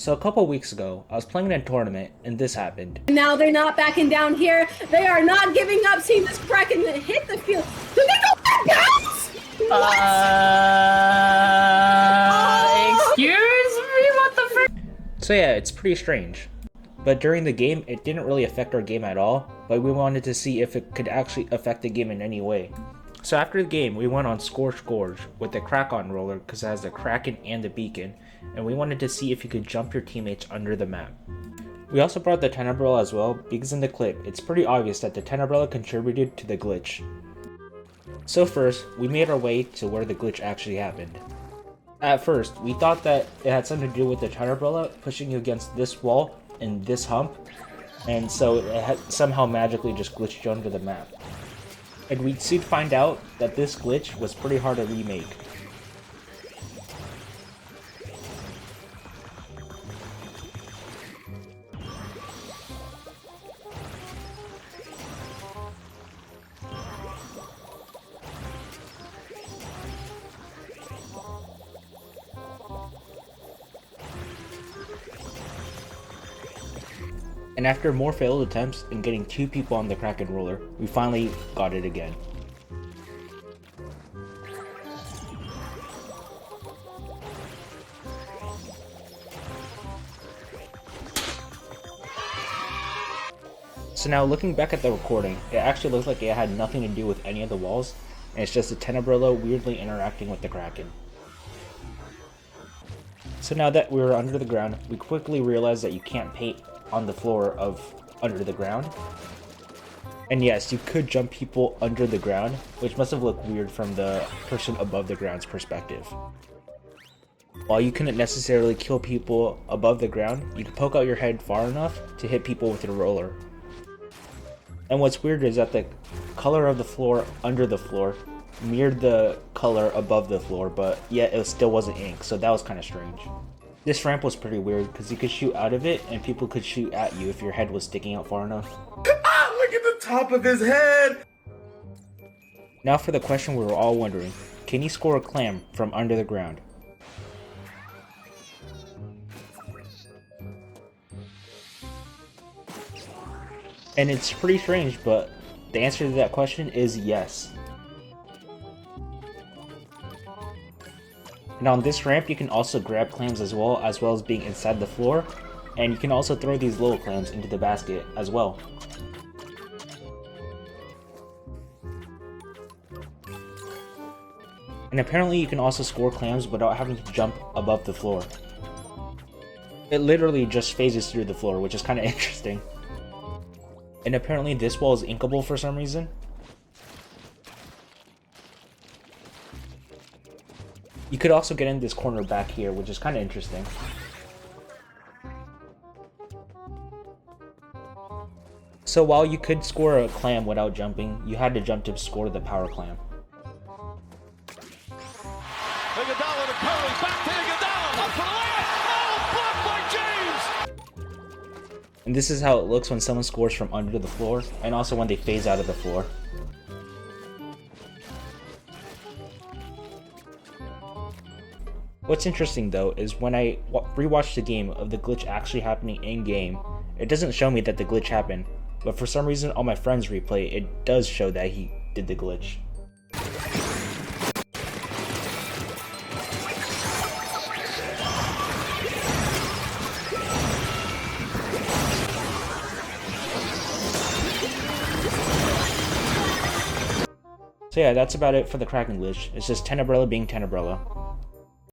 So a couple weeks ago, I was playing in a tournament, and this happened. Now they're not backing down here. They are not giving up. Seeing this Kraken hit the field. Do they go back, guys? Excuse me? What the frick? So yeah, it's pretty strange. But during the game, it didn't really affect our game at all, but we wanted to see if it could actually affect the game in any way. So after the game, we went on Scorch Gorge with the Kraken roller because it has the Kraken and the beacon, and we wanted to see if you could jump your teammates under the map. We also brought the Tenebrella as well, because in the clip, it's pretty obvious that the Tenebrella contributed to the glitch. So first, we made our way to where the glitch actually happened. At first, we thought that it had something to do with the Tenebrella pushing you against this wall and this hump, and so it had somehow magically just glitched you under the map. And we'd soon find out that this glitch was pretty hard to remake. And after more failed attempts and getting 2 people on the Kraken roller, we finally got it again. So now looking back at the recording, it actually looks like it had nothing to do with any of the walls, and it's just the Tenebrella weirdly interacting with the Kraken. So now that we were under the ground, we quickly realized that you can't paint on the floor of under the ground. And yes, you could jump people under the ground, which must have looked weird from the person above the ground's perspective. While you couldn't necessarily kill people above the ground, you could poke out your head far enough to hit people with your roller. And what's weird is that the color of the floor under the floor mirrored the color above the floor, but yet it still wasn't ink, so that was kind of strange. This ramp was pretty weird because you could shoot out of it and people could shoot at you if your head was sticking out far enough. Ah, look at the top of his head! Now for the question we were all wondering, can you score a clam from under the ground? And it's pretty strange, but the answer to that question is yes. And on this ramp, you can also grab clams as well as being inside the floor, and you can also throw these little clams into the basket as well. And apparently you can also score clams without having to jump above the floor. It literally just phases through the floor, which is kind of interesting. And apparently this wall is inkable for some reason. You could also get in this corner back here, which is kind of interesting. So while you could score a clam without jumping, you had to jump to score the power clam. Iguodala to Curry, back to Iguodala, up for the layup! Oh, blocked by James! And this is how it looks when someone scores from under the floor, and also when they phase out of the floor. What's interesting though is when I rewatched the game of the glitch actually happening in game, it doesn't show me that the glitch happened, but for some reason on my friend's replay it does show that he did the glitch. So yeah, that's about it for the Kraken glitch. It's just Tenebrella being Tenebrella.